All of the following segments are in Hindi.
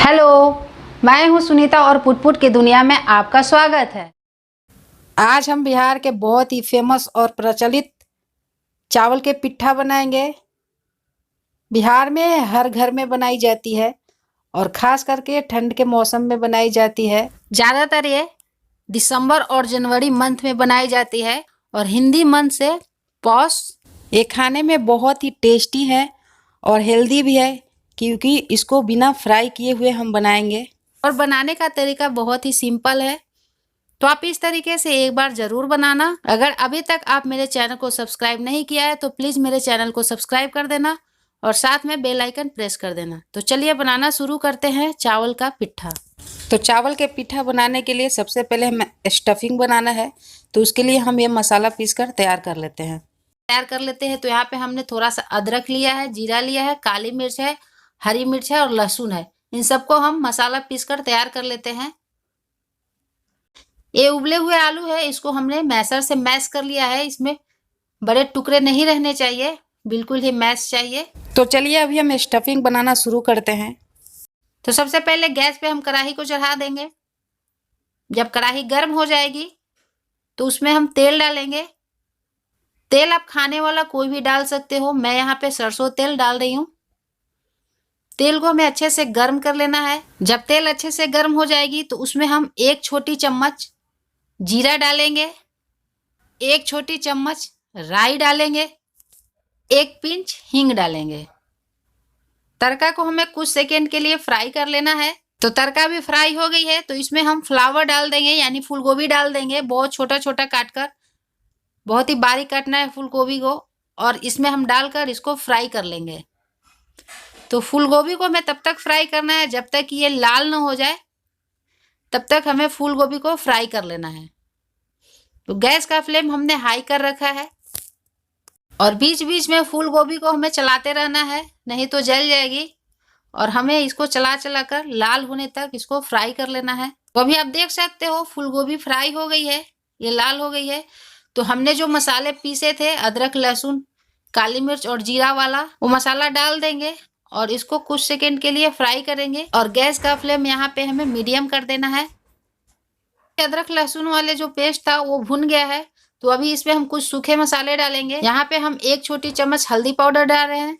हेलो, मैं हूं सुनीता और पुटपुट की दुनिया में आपका स्वागत है। आज हम बिहार के बहुत ही फेमस और प्रचलित चावल के पिट्ठा बनाएंगे। बिहार में हर घर में बनाई जाती है और खास करके ठंड के मौसम में बनाई जाती है। ज़्यादातर ये दिसंबर और जनवरी मंथ में बनाई जाती है और हिंदी मंथ से पौष। ये खाने में बहुत ही टेस्टी है और हेल्दी भी है क्योंकि इसको बिना फ्राई किए हुए हम बनाएंगे और बनाने का तरीका बहुत ही सिंपल है। तो आप इस तरीके से एक बार ज़रूर बनाना। अगर अभी तक आप मेरे चैनल को सब्सक्राइब नहीं किया है तो प्लीज़ मेरे चैनल को सब्सक्राइब कर देना और साथ में बेल आइकन प्रेस कर देना। तो चलिए बनाना शुरू करते हैं चावल का पिट्ठा। तो चावल के पिट्ठा बनाने के लिए सबसे पहले हमें स्टफिंग बनाना है, तो उसके लिए हम ये मसाला पीस कर तैयार कर लेते हैं। तो यहाँ पे हमने थोड़ा सा अदरक लिया है, जीरा लिया है, काली मिर्च है, हरी मिर्च है और लहसुन है। इन सबको हम मसाला पीस कर तैयार कर लेते हैं। ये उबले हुए आलू है, इसको हमने मैशर से मैश कर लिया है। इसमें बड़े टुकड़े नहीं रहने चाहिए, बिल्कुल ही मैश चाहिए। तो चलिए अभी हम स्टफिंग बनाना शुरू करते हैं। तो सबसे पहले गैस पे हम कढ़ाई को चढ़ा देंगे। जब कढ़ाई गर्म हो जाएगी तो उसमें हम तेल डालेंगे। तेल आप खाने वाला कोई भी डाल सकते हो, मैं यहाँ पे सरसों तेल डाल रही हूँ। तेल को हमें अच्छे से गर्म कर लेना है। जब तेल अच्छे से गर्म हो जाएगी तो उसमें हम 1 छोटी चम्मच जीरा डालेंगे, 1 छोटी चम्मच राई डालेंगे, 1 पिंच हींग डालेंगे। तड़का को हमें कुछ सेकेंड के लिए फ्राई कर लेना है। तो तड़का भी फ्राई हो गई है तो इसमें हम फ्लावर डाल देंगे, यानी फूल गोभी डाल देंगे, बहुत छोटा छोटा काटकर। बहुत ही बारीक काटना है फूल गोभी को और इसमें हम डालकर इसको फ्राई कर लेंगे। तो फूल गोभी को हमें तब तक फ्राई करना है जब तक ये लाल ना हो जाए, तब तक हमें फूल गोभी को फ्राई कर लेना है। तो गैस का फ्लेम हमने हाई कर रखा है और बीच बीच में फूल गोभी को हमें चलाते रहना है, नहीं तो जल जाएगी। और हमें इसको चला चला कर लाल होने तक इसको फ्राई कर लेना है। तो अभी आप देख सकते हो फूल गोभी फ्राई हो गई है, ये लाल हो गई है। तो हमने जो मसाले पीसे थे, अदरक लहसुन काली मिर्च और जीरा वाला, वो मसाला डाल देंगे और इसको कुछ सेकेंड के लिए फ्राई करेंगे। और गैस का फ्लेम यहाँ पे हमें मीडियम कर देना है। अदरक लहसुन वाले जो पेस्ट था वो भुन गया है। तो अभी इसमें हम कुछ सूखे मसाले डालेंगे। यहाँ पे हम 1 छोटी चम्मच हल्दी पाउडर डाल रहे हैं,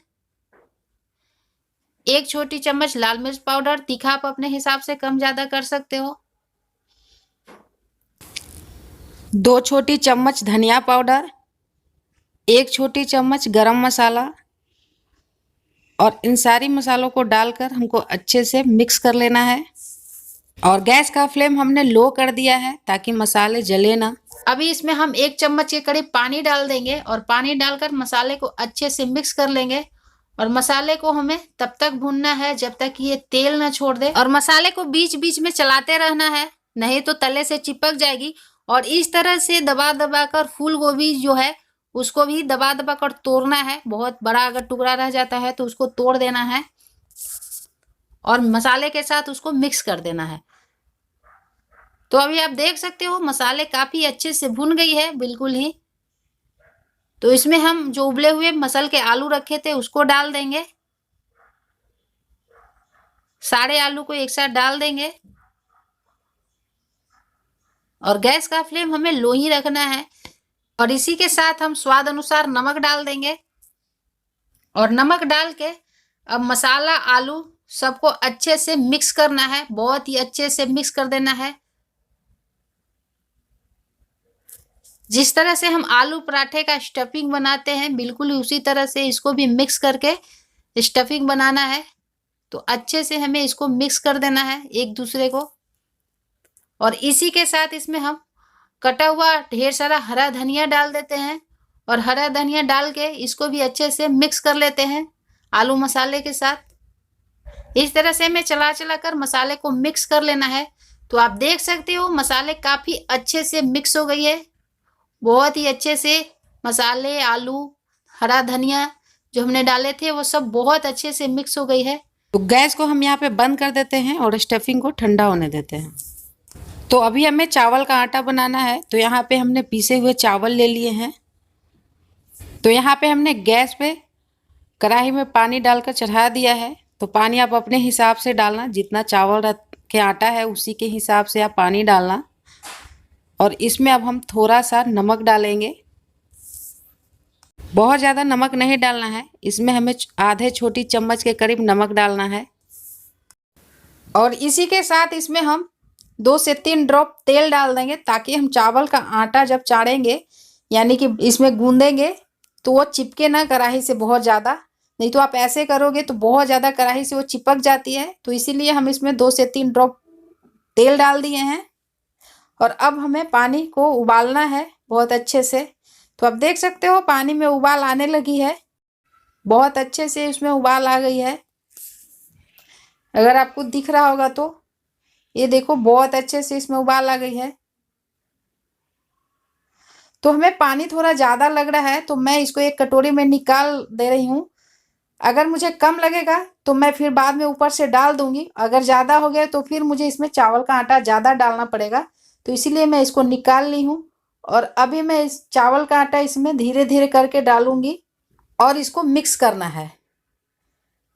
1 छोटी चम्मच लाल मिर्च पाउडर, तीखा आप अपने हिसाब से कम ज्यादा कर सकते हो, 2 छोटी चम्मच धनिया पाउडर, 1 छोटी चम्मच गरम मसाला। और इन सारी मसालों को डालकर हमको अच्छे से मिक्स कर लेना है। और गैस का फ्लेम हमने लो कर दिया है ताकि मसाले जले ना। अभी इसमें हम 1 चम्मच के करीब पानी डाल देंगे और पानी डालकर मसाले को अच्छे से मिक्स कर लेंगे। और मसाले को हमें तब तक भूनना है जब तक ये तेल ना छोड़ दे। और मसाले को बीच बीच में चलाते रहना है, नहीं तो तले से चिपक जाएगी। और इस तरह से दबा दबा कर फूल गोभी जो है उसको भी दबा दबा कर तोड़ना है। बहुत बड़ा अगर टुकड़ा रह जाता है तो उसको तोड़ देना है और मसाले के साथ उसको मिक्स कर देना है। तो अभी आप देख सकते हो मसाले काफी अच्छे से भुन गई है, बिल्कुल ही। तो इसमें हम जो उबले हुए मसल के आलू रखे थे उसको डाल देंगे, सारे आलू को एक साथ डाल देंगे। और गैस का फ्लेम हमें लो ही रखना है। और इसी के साथ हम स्वाद अनुसार नमक डाल देंगे। और नमक डाल के अब मसाला आलू सबको अच्छे से मिक्स करना है, बहुत ही अच्छे से मिक्स कर देना है। जिस तरह से हम आलू पराठे का स्टफिंग बनाते हैं, बिल्कुल उसी तरह से इसको भी मिक्स करके स्टफिंग बनाना है। तो अच्छे से हमें इसको मिक्स कर देना है एक दूसरे को। और इसी के साथ इसमें हम कटा हुआ ढेर सारा हरा धनिया डाल देते हैं और हरा धनिया डाल के इसको भी अच्छे से मिक्स कर लेते हैं आलू मसाले के साथ। इस तरह से हमें चला चला कर मसाले को मिक्स कर लेना है। तो आप देख सकते हो मसाले काफ़ी अच्छे से मिक्स हो गई है, बहुत ही अच्छे से मसाले आलू हरा धनिया जो हमने डाले थे वो सब बहुत अच्छे से मिक्स हो गई है। तो गैस को हम यहाँ पे बंद कर देते हैं और स्टफिंग को ठंडा होने देते हैं। तो अभी हमें चावल का आटा बनाना है। तो यहाँ पे हमने पीसे हुए चावल ले लिए हैं। तो यहाँ पे हमने गैस पे कढ़ाई में पानी डालकर चढ़ा दिया है। तो पानी आप अपने हिसाब से डालना, जितना चावल के आटा है उसी के हिसाब से आप पानी डालना। और इसमें अब हम थोड़ा सा नमक डालेंगे। बहुत ज़्यादा नमक नहीं डालना है, इसमें हमें आधे छोटी चम्मच के करीब नमक डालना है। और इसी के साथ इसमें हम 2 से 3 ड्रॉप तेल डाल देंगे, ताकि हम चावल का आटा जब चाड़ेंगे यानी कि इसमें गूंदेंगे तो वो चिपके ना कढ़ाई से बहुत ज़्यादा। नहीं तो आप ऐसे करोगे तो बहुत ज़्यादा कढ़ाई से वो चिपक जाती है। तो इसीलिए हम इसमें 2 से 3 ड्रॉप तेल डाल दिए हैं। और अब हमें पानी को उबालना है बहुत अच्छे से। तो आप देख सकते हो पानी में उबाल आने लगी है, बहुत अच्छे से इसमें उबाल आ गई है। अगर आपको दिख रहा होगा तो ये देखो, बहुत अच्छे से इसमें उबाल आ गई है। तो हमें पानी थोड़ा ज़्यादा लग रहा है, तो मैं इसको एक कटोरी में निकाल दे रही हूँ। अगर मुझे कम लगेगा तो मैं फिर बाद में ऊपर से डाल दूंगी। अगर ज़्यादा हो गया तो फिर मुझे इसमें चावल का आटा ज़्यादा डालना पड़ेगा। तो इसीलिए मैं इसको निकाल ली हूँ। और अभी मैं इस चावल का आटा इसमें धीरे धीरे करके डालूंगी और इसको मिक्स करना है।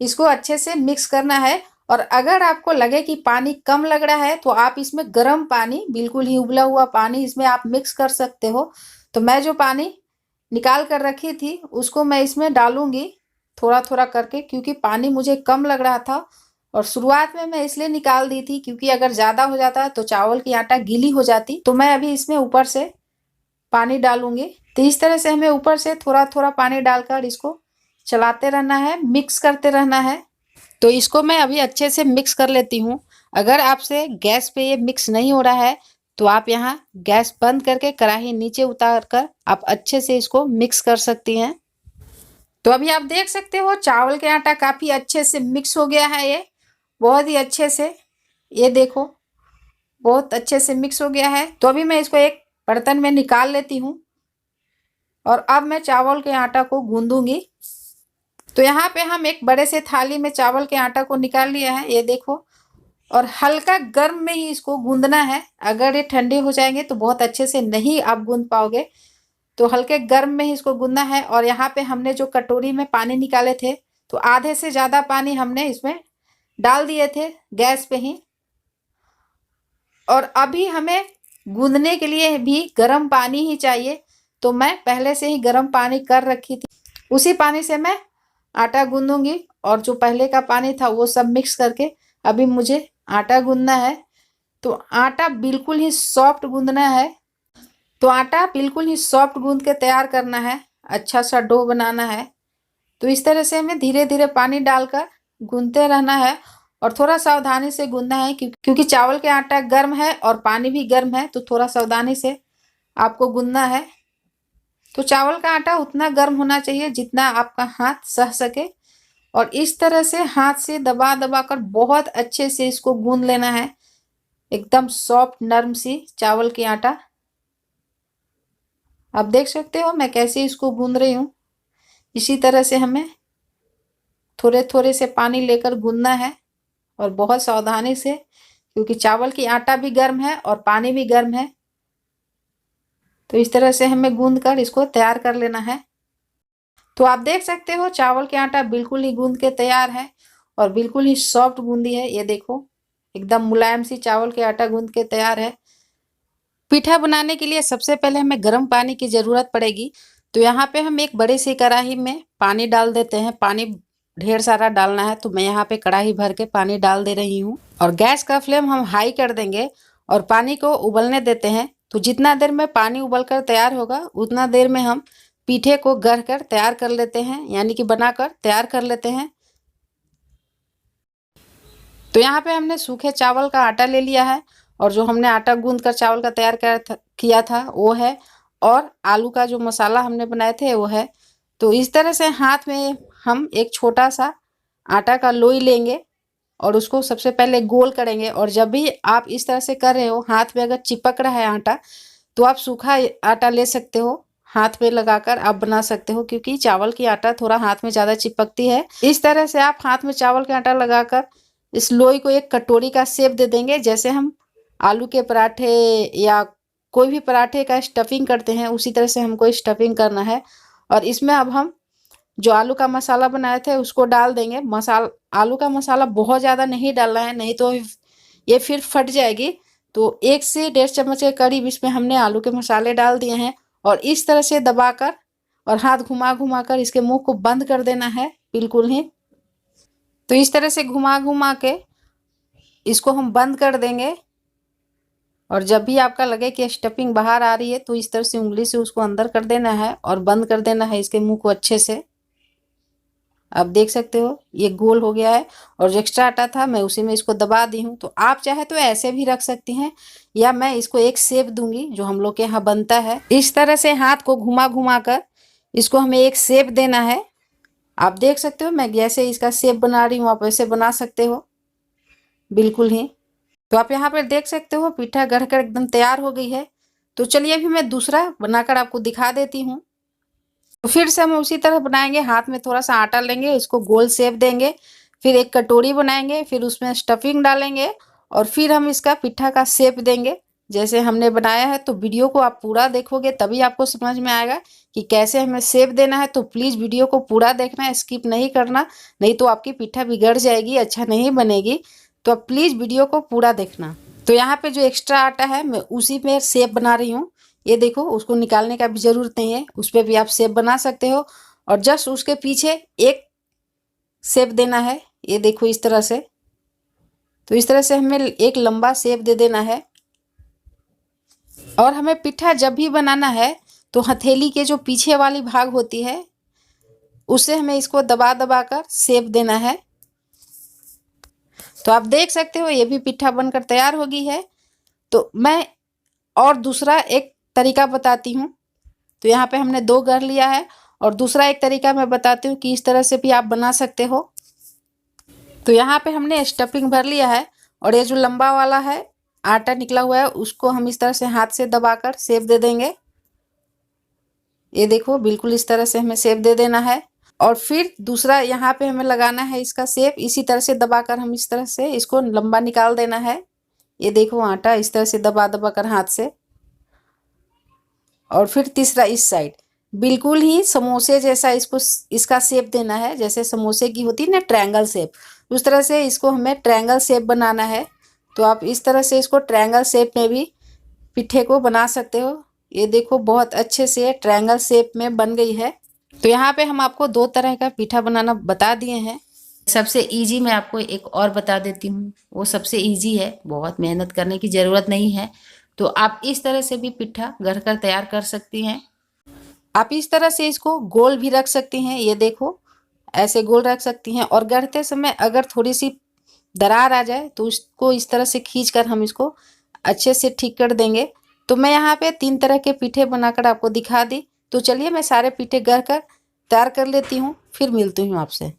इसको अच्छे से मिक्स करना है। और अगर आपको लगे कि पानी कम लग रहा है तो आप इसमें गर्म पानी, बिल्कुल ही उबला हुआ पानी इसमें आप मिक्स कर सकते हो। तो मैं जो पानी निकाल कर रखी थी उसको मैं इसमें डालूंगी थोड़ा थोड़ा करके, क्योंकि पानी मुझे कम लग रहा था। और शुरुआत में मैं इसलिए निकाल दी थी क्योंकि अगर ज़्यादा हो जाता तो चावल की आटा गीली हो जाती। तो मैं अभी इसमें ऊपर से पानी डालूंगी। तो इस तरह से हमें ऊपर से थोड़ा थोड़ा पानी डालकर इसको चलाते रहना है, मिक्स करते रहना है। तो इसको मैं अभी अच्छे से मिक्स कर लेती हूँ। अगर आपसे गैस पे ये मिक्स नहीं हो रहा है तो आप यहाँ गैस बंद करके कढ़ाई नीचे उतार कर आप अच्छे से इसको मिक्स कर सकती हैं। तो अभी आप देख सकते हो चावल के आटा काफ़ी अच्छे से मिक्स हो गया है, ये बहुत ही अच्छे से, ये देखो बहुत अच्छे से मिक्स हो गया है। तो अभी मैं इसको एक बर्तन में निकाल लेती हूँ और अब मैं चावल के आटा को गूंदूंगी। तो यहाँ पे हम एक बड़े से थाली में चावल के आटा को निकाल लिया है, ये देखो। और हल्का गर्म में ही इसको गूंदना है। अगर ये ठंडे हो जाएंगे तो बहुत अच्छे से नहीं आप गूंद पाओगे। तो हल्के गर्म में ही इसको गूंदना है। और यहाँ पे हमने जो कटोरी में पानी निकाले थे तो आधे से ज़्यादा पानी हमने इसमें डाल दिए थे गैस पे ही। और अभी हमें गूंदने के लिए भी गर्म पानी ही चाहिए। तो मैं पहले से ही गर्म पानी कर रखी थी, उसी पानी से मैं आटा गूंदूंगी। और जो पहले का पानी था वो सब मिक्स करके अभी मुझे आटा गूंदना है। तो आटा बिल्कुल ही सॉफ्ट गूंदना है। तो आटा बिल्कुल ही सॉफ्ट गूंद के तैयार करना है, अच्छा सा डो बनाना है। तो इस तरह से हमें धीरे धीरे पानी डालकर गूंदते रहना है और थोड़ा सावधानी से गूंदना है, क्योंकि चावल के आटा गर्म है और पानी भी गर्म है। तो थोड़ा सावधानी से आपको गूंदना है। तो चावल का आटा उतना गर्म होना चाहिए जितना आपका हाथ सह सके। और इस तरह से हाथ से दबा दबा कर बहुत अच्छे से इसको गूंद लेना है, एकदम सॉफ्ट नरम सी चावल की आटा। आप देख सकते हो मैं कैसे इसको गूंद रही हूँ। इसी तरह से हमें थोड़े थोड़े से पानी लेकर गूंदना है और बहुत सावधानी से, क्योंकि चावल की आटा भी गर्म है और पानी भी गर्म है। तो इस तरह से हमें गूंद कर इसको तैयार कर लेना है। तो आप देख सकते हो चावल के आटा बिल्कुल ही गूंद के तैयार है और बिल्कुल ही सॉफ्ट गूंदी है, ये देखो एकदम मुलायम सी चावल के आटा गूंद के तैयार है। पीठा बनाने के लिए सबसे पहले हमें गर्म पानी की ज़रूरत पड़ेगी। तो यहाँ पे हम एक बड़ी सी कढ़ाई में पानी डाल देते हैं। पानी ढेर सारा डालना है, तो मैं यहाँ पे कढ़ाई भर के पानी डाल दे रही हूँ। और गैस का फ्लेम हम हाई कर देंगे और पानी को उबलने देते हैं। तो जितना देर में पानी उबल कर तैयार होगा उतना देर में हम पीठे को गढ़ कर तैयार कर लेते हैं, यानी कि बनाकर तैयार कर लेते हैं। तो यहाँ पे हमने सूखे चावल का आटा ले लिया है और जो हमने आटा गूंद कर चावल का तैयार किया था वो है, और आलू का जो मसाला हमने बनाए थे वो है। तो इस तरह से हाथ में हम एक छोटा सा आटा का लोई लेंगे और उसको सबसे पहले गोल करेंगे। और जब भी आप इस तरह से कर रहे हो, हाथ में अगर चिपक रहा है आटा, तो आप सूखा आटा ले सकते हो, हाथ में लगाकर आप बना सकते हो, क्योंकि चावल की आटा थोड़ा हाथ में ज़्यादा चिपकती है। इस तरह से आप हाथ में चावल का आटा लगाकर इस लोई को एक कटोरी का शेप दे देंगे, जैसे हम आलू के पराठे या कोई भी पराठे का स्टफिंग करते हैं उसी तरह से हमको स्टफिंग करना है। और इसमें अब हम जो आलू का मसाला बनाए थे उसको डाल देंगे। आलू का मसाला बहुत ज़्यादा नहीं डालना है, नहीं तो ये फिर फट जाएगी। तो 1 से 1.5 चम्मच के करीब इसमें हमने आलू के मसाले डाल दिए हैं और इस तरह से दबाकर और हाथ घुमा घुमा कर इसके मुंह को बंद कर देना है बिल्कुल ही। तो इस तरह से घुमा घुमा के इसको हम बंद कर देंगे और जब भी आपका लगे कि स्टफिंग बाहर आ रही है तो इस तरह से उंगली से उसको अंदर कर देना है और बंद कर देना है इसके मुंह को अच्छे से। आप देख सकते हो ये गोल हो गया है और जो एक्स्ट्रा आटा था मैं उसी में इसको दबा दी हूँ। तो आप चाहे तो ऐसे भी रख सकती हैं या मैं इसको एक शेप दूंगी जो हम लोग के यहाँ बनता है। इस तरह से हाथ को घुमा घुमा कर इसको हमें एक शेप देना है। आप देख सकते हो मैं जैसे इसका शेप बना रही हूँ आप वैसे बना सकते हो बिल्कुल ही। तो आप यहाँ पर देख सकते हो पिठा गढ़ कर एकदम तैयार हो गई है। तो चलिए अभी मैं दूसरा बनाकर आपको दिखा देती हूँ। तो फिर से हम उसी तरह बनाएंगे। हाथ में थोड़ा सा आटा लेंगे, इसको गोल शेप देंगे, फिर एक कटोरी बनाएंगे, फिर उसमें स्टफिंग डालेंगे और फिर हम इसका पिठा का शेप देंगे जैसे हमने बनाया है। तो वीडियो को आप पूरा देखोगे तभी आपको समझ में आएगा कि कैसे हमें शेप देना है। तो प्लीज़ वीडियो को पूरा देखना, स्किप नहीं करना, नहीं तो आपकी पिठा बिगड़ जाएगी, अच्छा नहीं बनेगी। तो आप प्लीज़ वीडियो को पूरा देखना। तो यहाँ पे जो एक्स्ट्रा आटा है मैं उसी में शेप बना रही हूँ। ये देखो उसको निकालने का भी ज़रूरत नहीं है, उस पर भी आप शेप बना सकते हो और जस्ट उसके पीछे एक शेप देना है। ये देखो इस तरह से। तो इस तरह से हमें एक लंबा शेप दे देना है और हमें पिठा जब भी बनाना है तो हथेली के जो पीछे वाली भाग होती है उससे हमें इसको दबा दबा कर शेप देना है। तो आप देख सकते हो ये भी पिठा बनकर तैयार हो गई है। तो मैं और दूसरा एक तरीका बताती हूँ। तो यहाँ पे हमने 2 गढ़ लिया है और दूसरा एक तरीका मैं बताती हूँ कि इस तरह से भी आप बना सकते हो। तो यहाँ पे हमने स्टफिंग भर लिया है और ये जो लंबा वाला है आटा निकला हुआ है उसको हम इस तरह से हाथ से दबाकर शेप दे देंगे। ये देखो बिल्कुल इस तरह से हमें शेप दे देना है और फिर दूसरा यहाँ पे हमें लगाना है इसका शेप। इसी तरह से दबाकर हम इस तरह से इसको लंबा निकाल देना है। ये देखो आटा इस तरह से दबा दबा कर हाथ से। और फिर तीसरा इस साइड बिल्कुल ही समोसे जैसा इसको इसका शेप देना है, जैसे समोसे की होती है ना ट्रायंगल शेप, उस तरह से इसको हमें ट्रायंगल शेप बनाना है। तो आप इस तरह से इसको ट्रायंगल शेप में भी पिठे को बना सकते हो। ये देखो बहुत अच्छे से ट्रायंगल शेप में बन गई है। तो यहाँ पे हम आपको 2 तरह का पिठा बनाना बता दिए हैं। सबसे इजी मैं आपको एक और बता देती हूँ, वो सबसे इजी है, बहुत मेहनत करने की ज़रूरत नहीं है। तो आप इस तरह से भी पिठा गढ़ कर तैयार कर सकती हैं। आप इस तरह से इसको गोल भी रख सकती हैं। ये देखो ऐसे गोल रख सकती हैं और गढ़ते समय अगर थोड़ी सी दरार आ जाए तो उसको इस तरह से खींच कर हम इसको अच्छे से ठीक कर देंगे। तो मैं यहाँ पे 3 तरह के पीठे बनाकर आपको दिखा दी। तो चलिए मैं सारे पीठे गढ़ कर तैयार कर लेती हूँ, फिर मिलती हूँ आपसे।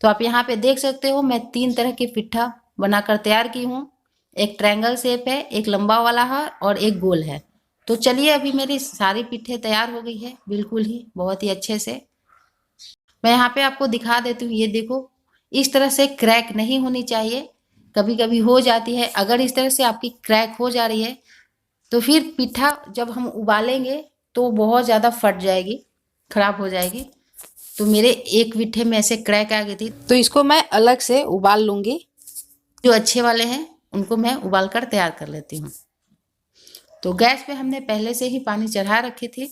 तो आप यहाँ पे देख सकते हो मैं 3 तरह के पिठा बनाकर तैयार की हूँ। एक ट्रायंगल शेप है, एक लंबा वाला है और एक गोल है। तो चलिए अभी मेरी सारी पिठे तैयार हो गई है बिल्कुल ही बहुत ही अच्छे से। मैं यहाँ पे आपको दिखा देती हूँ। ये देखो इस तरह से क्रैक नहीं होनी चाहिए, कभी कभी हो जाती है। अगर इस तरह से आपकी क्रैक हो जा रही है तो फिर पिठा जब हम उबालेंगे तो बहुत ज़्यादा फट जाएगी, खराब हो जाएगी। तो मेरे एक पिठे में ऐसे क्रैक आ गई थी, तो इसको मैं अलग से उबाल लूँगी। जो अच्छे वाले हैं उनको मैं उबाल कर तैयार कर लेती हूँ। तो गैस पे हमने पहले से ही पानी चढ़ा रखी थी।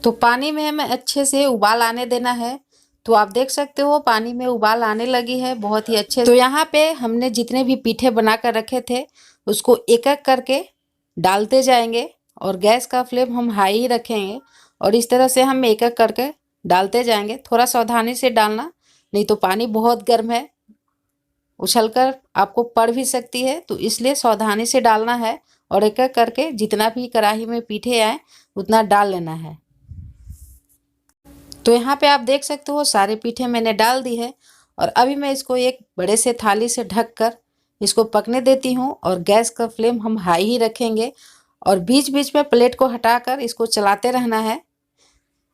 तो पानी में हमें अच्छे से उबाल आने देना है। तो आप देख सकते हो पानी में उबाल आने लगी है बहुत ही अच्छे। तो यहाँ पे हमने जितने भी पीठे बना कर रखे थे उसको एक एक करके डालते जाएंगे और गैस का फ्लेम हम हाई ही रखेंगे और इस तरह से हम एक एक करके डालते जाएंगे। थोड़ा सावधानी से डालना, नहीं तो पानी बहुत गर्म है, उछलकर आपको पड़ भी सकती है। तो इसलिए सावधानी से डालना है और एक एक करके जितना भी कढ़ाई में पीठे आए उतना डाल लेना है। तो यहाँ पे आप देख सकते हो सारे पीठे मैंने डाल दी है और अभी मैं इसको एक बड़े से थाली से ढक कर इसको पकने देती हूँ और गैस का फ्लेम हम हाई ही रखेंगे और बीच बीच में प्लेट को हटाकर इसको चलाते रहना है।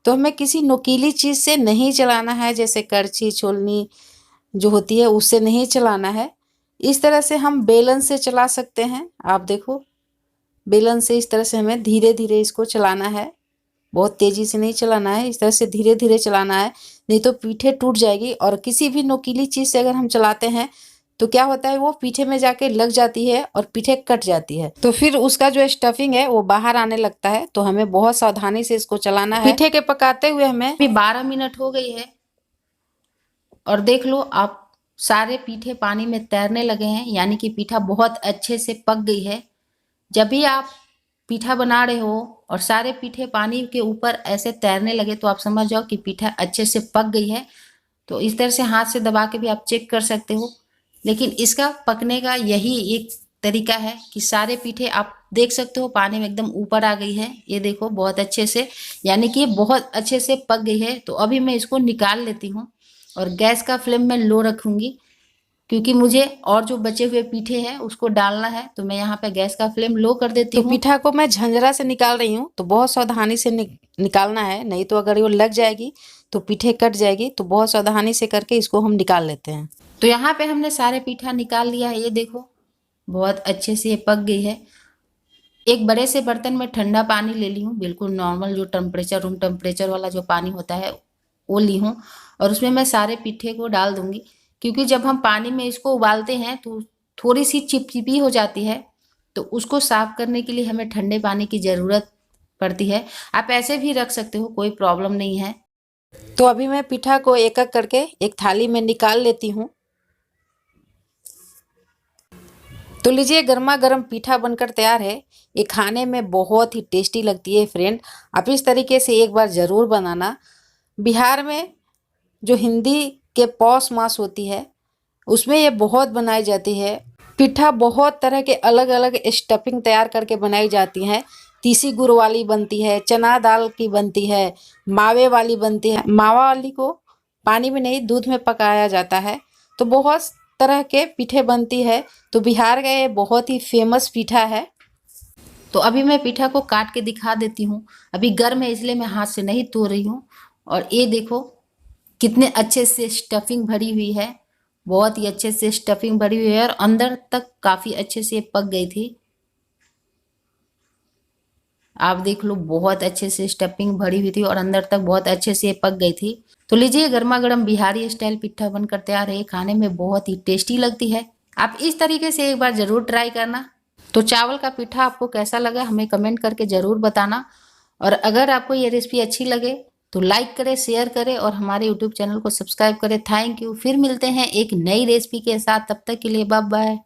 तो हमें किसी नुकीली चीज़ से नहीं चलाना है, जैसे करछी छोलनी जो होती है उससे नहीं चलाना है। इस तरह से हम बेलन से चला सकते हैं। आप देखो बेलन से इस तरह से हमें धीरे धीरे इसको चलाना है। बहुत तेजी से नहीं चलाना है, इस तरह से धीरे धीरे चलाना है, नहीं तो पीठे टूट जाएगी। और किसी भी नुकीली चीज से अगर हम चलाते हैं तो क्या होता है, वो पीठे में जाके लग जाती है और पीठे कट जाती है, तो फिर उसका जो स्टफिंग है वो बाहर आने लगता है। तो हमें बहुत सावधानी से इसको चलाना है। पीठे के पकाते हुए हमें अभी 12 मिनट हो गई है और देख लो आप, सारे पीठे पानी में तैरने लगे हैं, यानी कि पीठा बहुत अच्छे से पक गई है। जब भी आप पीठा बना रहे हो और सारे पीठे पानी के ऊपर ऐसे तैरने लगे तो आप समझ जाओ कि पीठा अच्छे से पक गई है। तो इस तरह से हाथ से दबा के भी आप चेक कर सकते हो। लेकिन इसका पकने का यही एक तरीका है कि सारे पीठे आप देख सकते हो पानी में एकदम ऊपर आ गई है, ये देखो बहुत अच्छे से, यानी कि बहुत अच्छे से पक गई है। तो अभी मैं इसको निकाल लेती हूँ और गैस का फ्लेम मैं लो रखूंगी, क्योंकि मुझे और जो बचे हुए पीठे हैं उसको डालना है। तो मैं यहाँ पे गैस का फ्लेम लो कर देती हूँ। तो पीठा को मैं झंझरा से निकाल रही हूँ, तो बहुत सावधानी से निकालना है, नहीं तो अगर वो लग जाएगी तो पीठे कट जाएगी। तो बहुत सावधानी से करके इसको हम निकाल लेते हैं। तो यहाँ पे हमने सारे पीठा निकाल लिया है, ये देखो बहुत अच्छे से ये पक गई है। एक बड़े से बर्तन में ठंडा पानी ले ली हूँ, बिल्कुल नॉर्मल जो टेम्परेचर, रूम टेम्परेचर वाला जो पानी होता है वो ली हूँ, और उसमें मैं सारे पीठे को डाल दूंगी। क्योंकि जब हम पानी में इसको उबालते हैं तो थोड़ी सी चिपचिपी हो जाती है, तो उसको साफ करने के लिए हमें ठंडे पानी की ज़रूरत पड़ती है। आप ऐसे भी रख सकते हो, कोई प्रॉब्लम नहीं है। तो अभी मैं पीठा को एक एक करके एक थाली में निकाल लेती हूँ। तो लीजिए, गर्मा गर्म पीठा बनकर तैयार है। ये खाने में बहुत ही टेस्टी लगती है फ्रेंड, आप इस तरीके से एक बार ज़रूर बनाना। बिहार में जो हिंदी के पौष मास होती है उसमें ये बहुत बनाई जाती है। पीठा बहुत तरह के अलग अलग स्टफिंग तैयार करके बनाई जाती हैं। तीसी गुड़ वाली बनती है, चना दाल की बनती है, मावे वाली बनती है। मावा वाली को पानी में नहीं दूध में पकाया जाता है। तो बहुत तरह के पीठे बनती है। तो बिहार का ये बहुत ही फेमस पीठा है। तो अभी मैं पीठा को काट के दिखा देती हूँ। अभी गर्म है इसलिए मैं हाथ से नहीं तोड़ रही हूँ। और ये देखो कितने अच्छे से स्टफिंग भरी हुई है, बहुत ही अच्छे से स्टफिंग भरी हुई है और अंदर तक काफ़ी अच्छे से पक गई थी। आप देख लो बहुत अच्छे से स्टफिंग भरी हुई थी और अंदर तक बहुत अच्छे से पक गई थी। तो लीजिए, गर्मा गर्म बिहारी स्टाइल पिट्ठा बनकर तैयार है। खाने में बहुत ही टेस्टी लगती है, आप इस तरीके से एक बार ज़रूर ट्राई करना। तो चावल का पिट्ठा आपको कैसा लगा हमें कमेंट करके ज़रूर बताना। और अगर आपको ये रेसिपी अच्छी लगे तो लाइक करें, शेयर करें और हमारे यूट्यूब चैनल को सब्सक्राइब करें। Thank you. फिर मिलते हैं एक नई रेसिपी के साथ, तब तक के लिए बाय बाय।